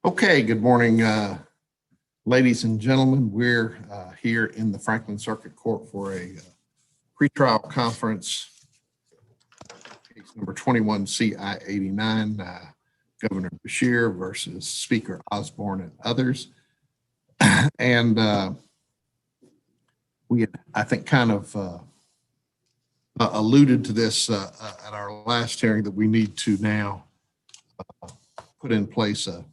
Okay, good morning, ladies and gentlemen. We're here in the Franklin Circuit Court for a pretrial conference, case number 21 CI 89, Governor Beshear versus Speaker Osborne and others. And we had, I think, kind of alluded to this at our last hearing that we need to now put in place a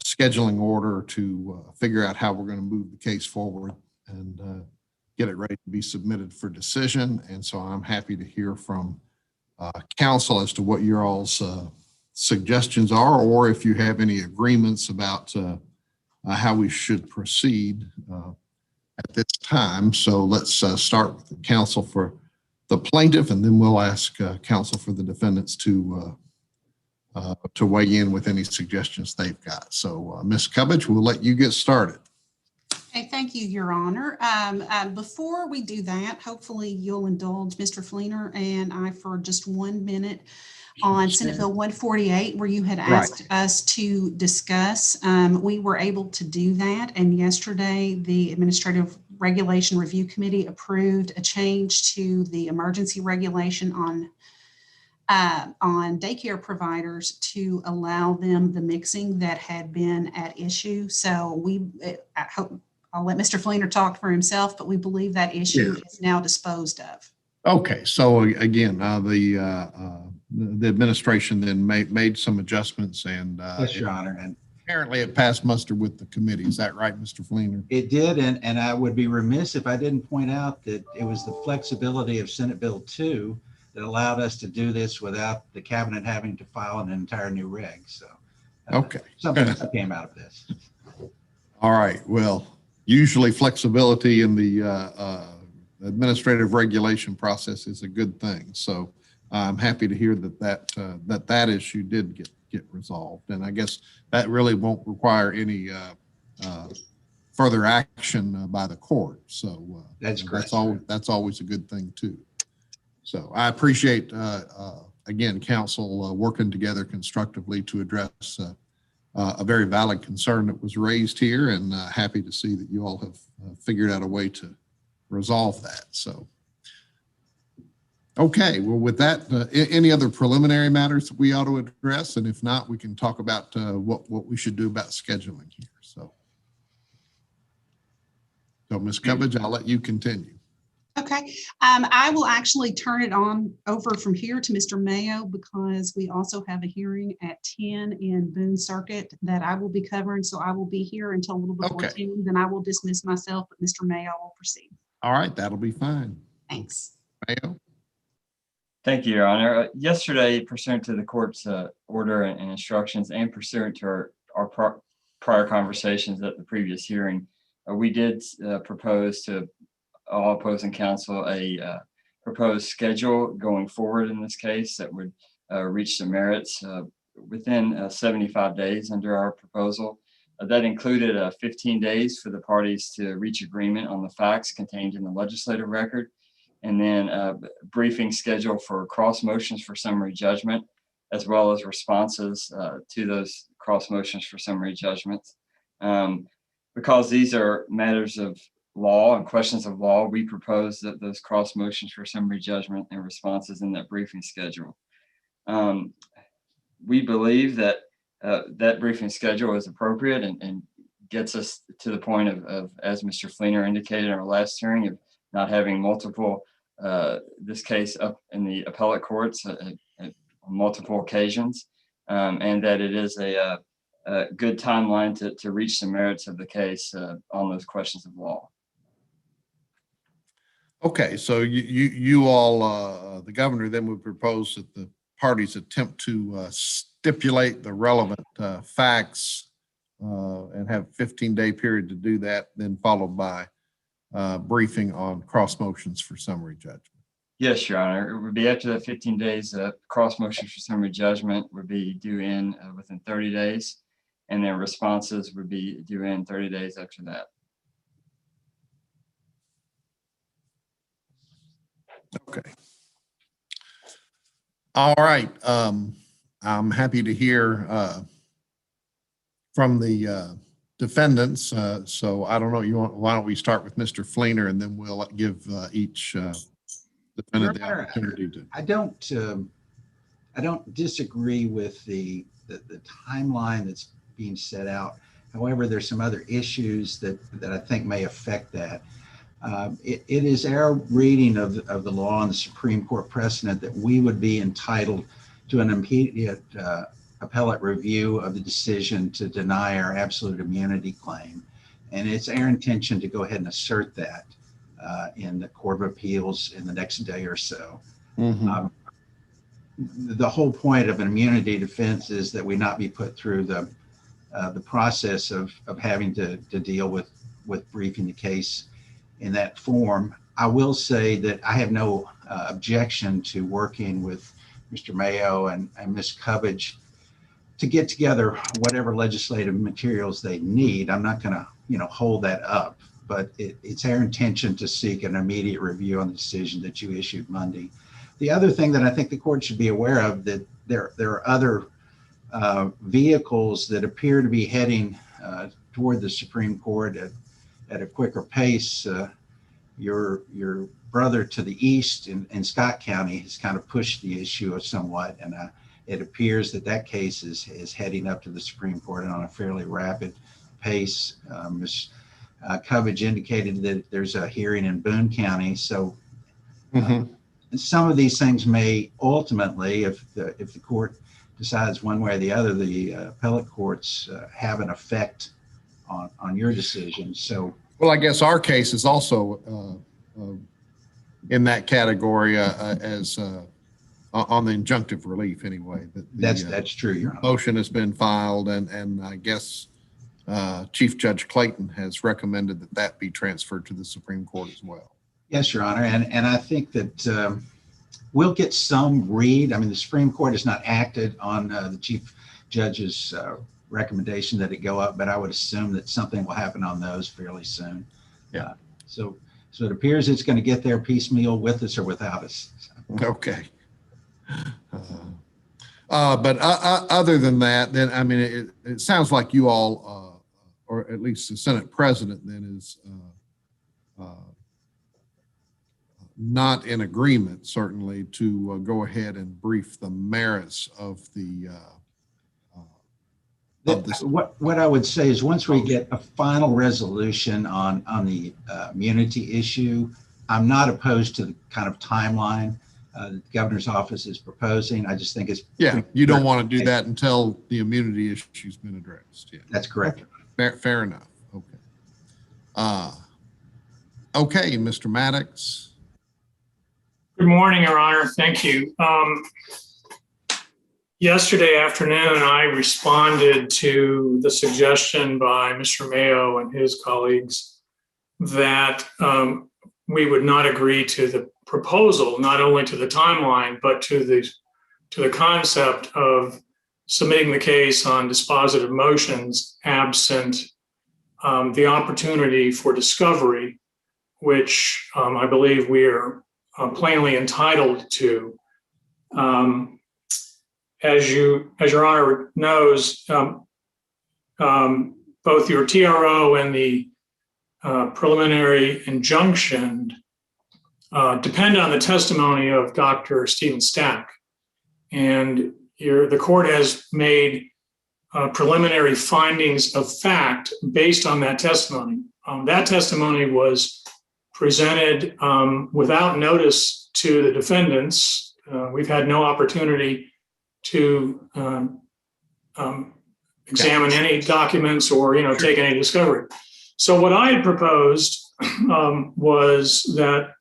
scheduling order to figure out how we're going to move the case forward and get it ready to be submitted for decision. And so I'm happy to hear from council as to what your all's suggestions are, or if you have any agreements about how we should proceed at this time. So let's start with the counsel for the plaintiff, and then we'll ask counsel for the defendants to weigh in with any suggestions they've got. So Ms. Cubbage, we'll let you get started. Okay, thank you, Your Honor. Before we do that, hopefully you'll indulge Mr. Fleener and I for just 1 minute on Senate Bill 148, where you had asked us to discuss. We were able to do that, and yesterday the Administrative Regulation Review Committee approved a change to the emergency regulation on daycare providers to allow them the mixing that had been at issue. So I hope I'll let Mr. Fleener talk for himself, but we believe that issue is now disposed of. Okay, so again, the administration then made some adjustments, and yes, Your Honor, and apparently it passed muster with the committee. Is that right, Mr. Fleener? it did, and I would be remiss if I didn't point out that it was the flexibility of Senate Bill 2 that allowed us to do this without the cabinet having to file an entire new reg. So okay, something that came out of this. All right, well, usually flexibility in the administrative regulation process is a good thing. So I'm happy to hear that issue did get resolved. And I guess that really won't require any further action by the court. So that's correct. That's always a good thing too. So I appreciate, again, council working together constructively to address a very valid concern that was raised here, and happy to see that you all have figured out a way to resolve that. So, okay, well, with that, any other preliminary matters that we ought to address? And if not, we can talk about what we should do about scheduling here. So Ms. Cubbage, I'll let you continue. Okay, I will actually turn it on over from here to Mr. Mayo, because we also have a hearing at 10 in Boone Circuit that I will be covering. So I will be here until a little before 10, then I will dismiss myself, but Mr. Mayo will proceed. All right, that'll be fine. Thanks. Mayo. Thank you, Your Honor. Yesterday, pursuant to the court's order and instructions, and pursuant to our prior conversations at the previous hearing, we did propose to all opposing counsel a proposed schedule going forward in this case that would reach the merits within 75 days under our proposal. That included 15 days for the parties to reach agreement on the facts contained in the legislative record, and then a briefing schedule for cross motions for summary judgment, as well as responses to those cross motions for summary judgments. Because these are matters of law and questions of law, we propose that those cross motions for summary judgment and responses in that briefing schedule. We believe that that briefing schedule is appropriate and gets us to the point of, as Mr. Fleener indicated in our last hearing, of not having multiple, this case up in the appellate courts at multiple occasions, and that it is a good timeline to reach the merits of the case on those questions of law. Okay, so you all, the governor then would propose that the parties attempt to stipulate the relevant facts and have a 15-day period to do that, then followed by briefing on cross motions for summary judgment. Yes, Your Honor. It would be after that 15 days, cross motions for summary judgment would be due in within 30 days, and then responses would be due in 30 days after that. Okay. All right. I'm happy to hear from the defendants. So I don't know, why don't we start with Mr. Fleener and then we'll give each defendant the Your Honor, opportunity to. I don't disagree with the timeline that's being set out. However, there's some other issues that I think may affect that. It is our reading of the law and the Supreme Court precedent that we would be entitled to an immediate appellate review of the decision to deny our absolute immunity claim. And it's our intention to go ahead and assert that in the Court of Appeals in the next day or so. Mm-hmm. The whole point of an immunity defense is that we not be put through the process of having to deal with briefing the case in that form. I will say that I have no objection to working with Mr. Mayo and Ms. Cubbage to get together whatever legislative materials they need. I'm not going to, hold that up, but it's our intention to seek an immediate review on the decision that you issued Monday. The other thing that I think the court should be aware of, that there are other vehicles that appear to be heading toward the Supreme Court at a quicker pace. Your brother to the east in Scott County has kind of pushed the issue somewhat, and it appears that case is heading up to the Supreme Court on a fairly rapid pace. Ms. Cubbage indicated that there's a hearing in Boone County, so some of these things may ultimately, if the court decides one way or the other, the appellate courts have an effect on your decision. So, well, I guess our case is also in that category as on the injunctive relief anyway. That's true, Your Honor. Motion has been filed, and I guess Chief Judge Clayton has recommended that be transferred to the Supreme Court as well. Yes, Your Honor, and I think that we'll get some read. I mean, the Supreme Court has not acted on the Chief Judge's recommendation that it go up, but I would assume that something will happen on those fairly soon. Yeah. So it appears it's going to get there piecemeal, with us or without us. Okay. But other than that, then, I mean, it sounds like you all, or at least the Senate President then is not in agreement, certainly, to go ahead and brief the merits of the What I would say is, once we get a final resolution on the immunity issue, I'm not opposed to the kind of timeline the governor's office is proposing. I just think it's you don't want to do that until the immunity issue's been addressed. Yeah, that's correct. Fair enough. Okay. Okay, Mr. Maddox. Good morning, Your Honor. Thank you. Yesterday afternoon, I responded to the suggestion by Mr. Mayo and his colleagues that we would not agree to the proposal, not only to the timeline, but to the concept of submitting the case on dispositive motions absent the opportunity for discovery, which I believe we are plainly entitled to. As Your Honor knows, both your TRO and the preliminary injunction depend on the testimony of Dr. Stephen Stack. And the court has made preliminary findings of fact based on that testimony. That testimony was presented without notice to the defendants. We've had no opportunity to examine any documents or take any discovery. So what I had proposed was that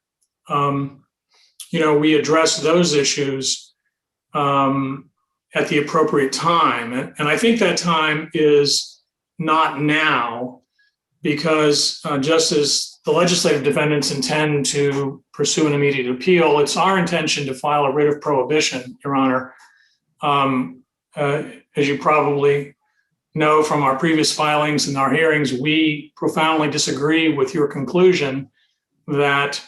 we address those issues at the appropriate time, and I think that time is not now, because just as the legislative defendants intend to pursue an immediate appeal, it's our intention to file a writ of prohibition, Your Honor. As you probably know from our previous filings and our hearings, we profoundly disagree with your conclusion that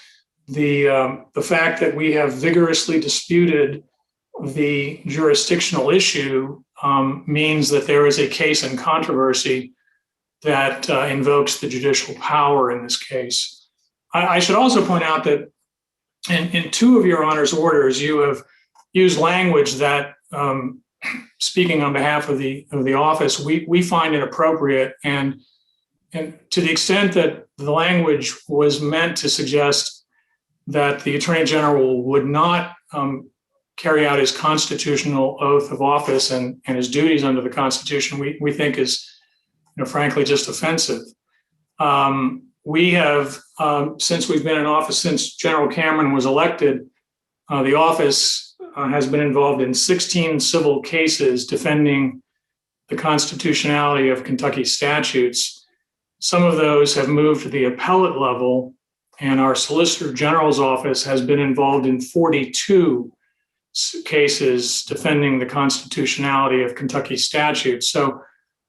the fact that we have vigorously disputed the jurisdictional issue means that there is a case in controversy that invokes the judicial power in this case. I should also point out that in two of your Honor's orders, you have used language that, speaking on behalf of the office, we find inappropriate. And to the extent that the language was meant to suggest that the Attorney General would not carry out his constitutional oath of office and his duties under the Constitution, we think is, frankly, just offensive. We have, since we've been in office, since General Cameron was elected, the office has been involved in 16 civil cases defending the constitutionality of Kentucky statutes. Some of those have moved to the appellate level, and our Solicitor General's office has been involved in 42 cases defending the constitutionality of Kentucky statutes. So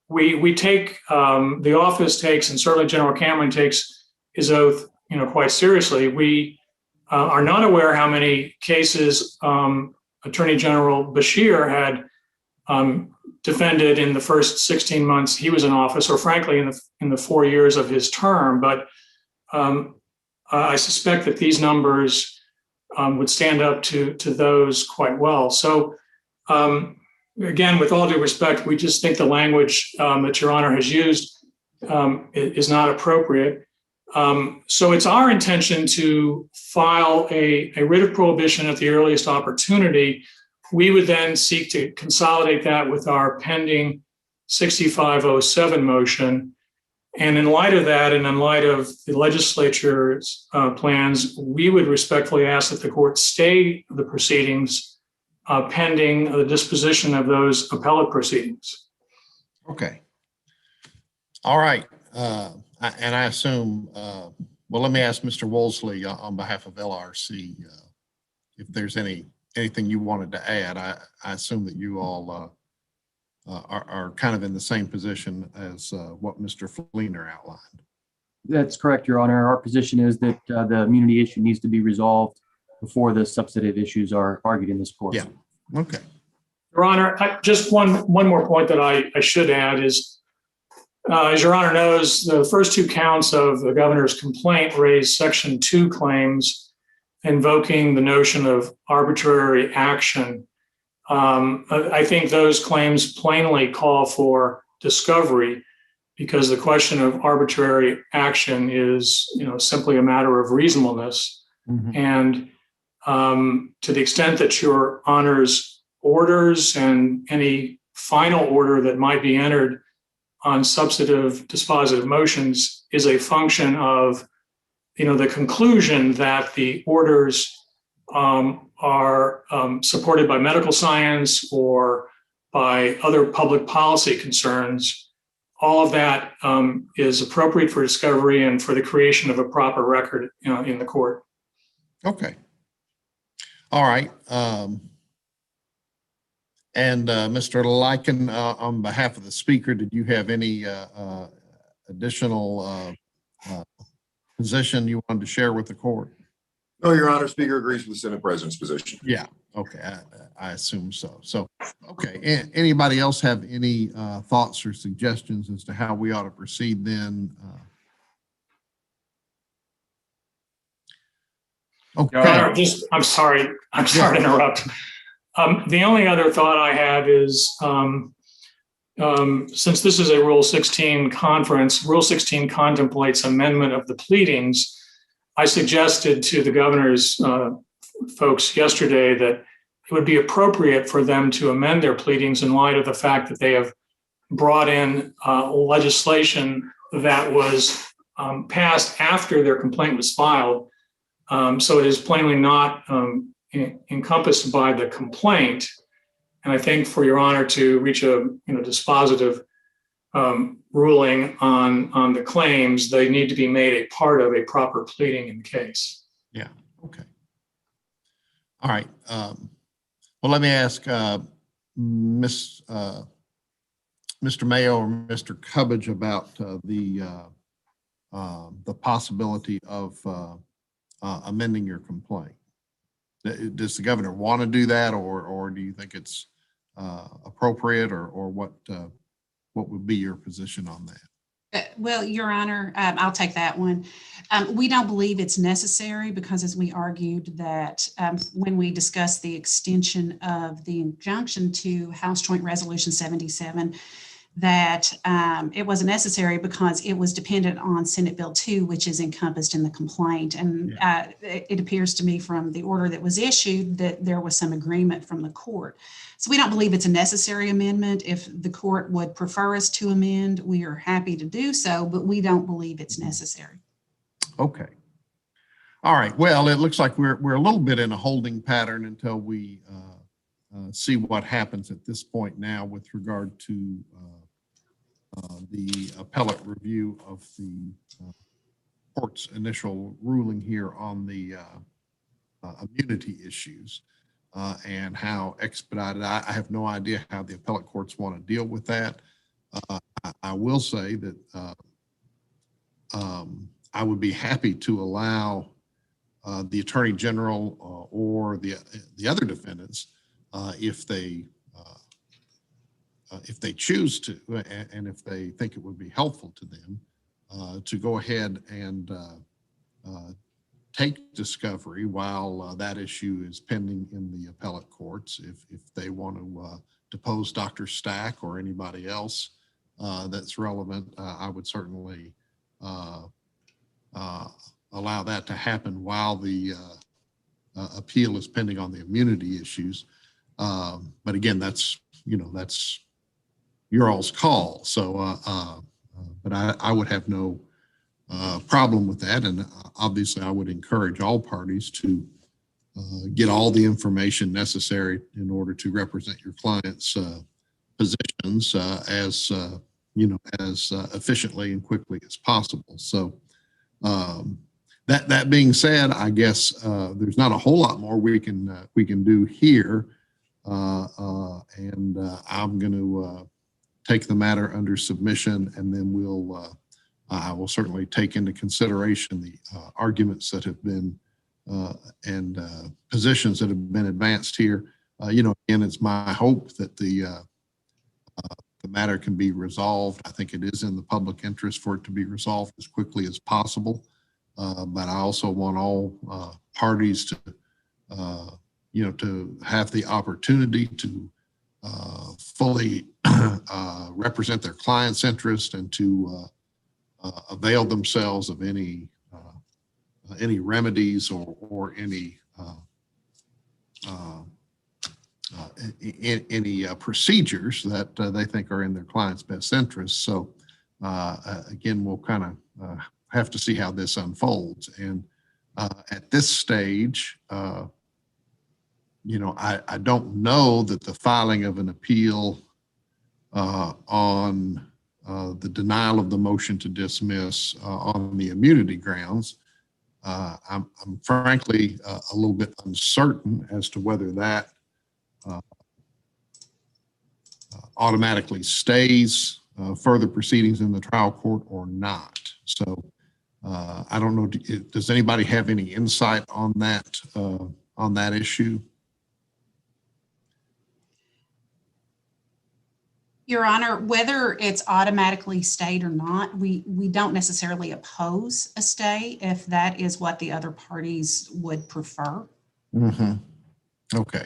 we take, the office takes, and certainly General Cameron takes his oath, quite seriously. We are not aware how many cases Attorney General Beshear had defended in the first 16 months he was in office, or frankly in the 4 years of his term. But I suspect that these numbers would stand up to those quite well. So again, with all due respect, we just think the language that Your Honor has used is not appropriate. So it's our intention to file a writ of prohibition at the earliest opportunity. We would then seek to consolidate that with our pending 6507 motion. And in light of that, and in light of the legislature's plans, we would respectfully ask that the court stay the proceedings pending the disposition of those appellate proceedings. Okay. All right. And I assume, well, let me ask Mr. Woolsey on behalf of LRC if there's anything you wanted to add. I assume that you all are kind of in the same position as what Mr. Fleener outlined. That's correct, Your Honor. Our position is that the immunity issue needs to be resolved before the substantive issues are argued in this court. Yeah. Okay. Your Honor, just one more point that I should add is, as Your Honor knows, the first two counts of the governor's complaint raised Section 2 claims invoking the notion of arbitrary action. I think those claims plainly call for discovery, because the question of arbitrary action is, simply a matter of reasonableness. Mm-hmm. And to the extent that Your Honor's orders and any final order that might be entered on substantive dispositive motions is a function of, the conclusion that the orders are supported by medical science or by other public policy concerns, all of that is appropriate for discovery and for the creation of a proper record in the court. Okay. All right. And Mr. Lycan, on behalf of the speaker, did you have any additional position you wanted to share with the court? No, Your Honor, Speaker agrees with the Senate President's position. Yeah. Okay. I assume so. So, okay. Anybody else have any thoughts or suggestions as to how we ought to proceed then? Okay. Your Honor, I'm sorry to interrupt. The only other thought I have is, since this is a Rule 16 conference, Rule 16 contemplates amendment of the pleadings. I suggested to the governor's folks yesterday that it would be appropriate for them to amend their pleadings in light of the fact that they have brought in legislation that was passed after their complaint was filed. So it is plainly not encompassed by the complaint. And I think for Your Honor to reach a dispositive ruling on the claims, they need to be made a part of a proper pleading in the case. Yeah. Okay. All right. Well, let me ask Mr. Mayo or Mr. Cubbage about the possibility of amending your complaint. Does the governor want to do that, or do you think it's appropriate, or what would be your position on that? Well, Your Honor, I'll take that one. We don't believe it's necessary because, as we argued, that when we discussed the extension of the injunction to House Joint Resolution 77, that it wasn't necessary because it was dependent on Senate Bill 2, which is encompassed in the complaint. And it appears to me from the order that was issued that there was some agreement from the court. So we don't believe it's a necessary amendment. If the court would prefer us to amend, we are happy to do so, but we don't believe it's necessary. Okay. All right. Well, it looks like we're a little bit in a holding pattern until we see what happens at this point now with regard to the appellate review of the court's initial ruling here on the immunity issues and how expedited. I have no idea how the appellate courts want to deal with that. I will say that I would be happy to allow the Attorney General or the other defendants if they choose to, and if they think it would be helpful to them, to go ahead and take discovery while that issue is pending in the appellate courts. If they want to depose Dr. Stack or anybody else that's relevant, I would certainly allow that to happen while the appeal is pending on the immunity issues. But again, that's your all's call. So, but I would have no problem with that. And obviously I would encourage all parties to get all the information necessary in order to represent your client's positions as efficiently and quickly as possible. So that being said, I guess there's not a whole lot more we can do here. And I'm going to take the matter under submission, and then I will certainly take into consideration the arguments that have been and positions that have been advanced here. Again, it's my hope that the matter can be resolved. I think it is in the public interest for it to be resolved as quickly as possible. But I also want all parties to, to have the opportunity to fully represent their client's interest and to avail themselves of any remedies or any procedures that they think are in their client's best interest. So again, we'll kind of have to see how this unfolds. And at this stage, I don't know that the filing of an appeal on the denial of the motion to dismiss on the immunity grounds, I'm frankly a little bit uncertain as to whether that automatically stays further proceedings in the trial court or not. So I don't know. Does anybody have any insight on that issue? Your Honor, whether it's automatically stayed or not, we don't necessarily oppose a stay if that is what the other parties would prefer. Mm-hmm. Okay.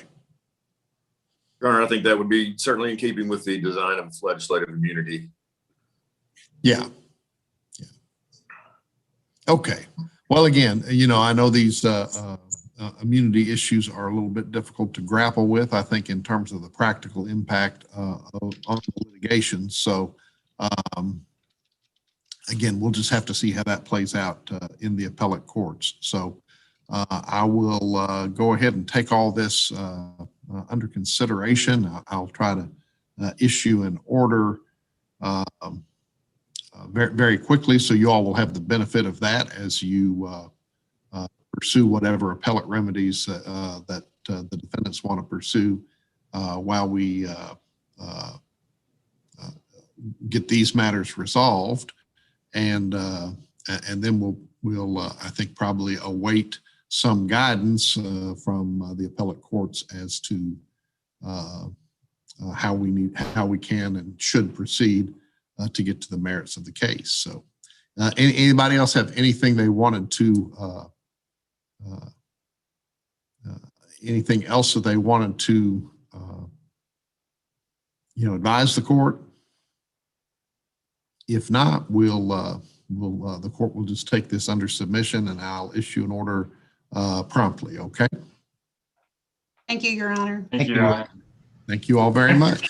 Your Honor, I think that would be certainly in keeping with the design of legislative immunity. Yeah. Okay. Well, again, I know these immunity issues are a little bit difficult to grapple with, I think, in terms of the practical impact on the litigation. So, again, we'll just have to see how that plays out in the appellate courts. So I will go ahead and take all this under consideration. I'll try to issue an order very, very quickly, so you all will have the benefit of that as you pursue whatever appellate remedies that the defendants want to pursue while we get these matters resolved, and then we'll I think probably await some guidance from the appellate courts as to how we can and should proceed to get to the merits of the case. So anybody else have anything they wanted to anything else that they wanted to advise the court? If not, the court will just take this under submission and I'll issue an order promptly. Okay. Thank you, Your Honor. Thank you, Your Honor. Thank you all very much.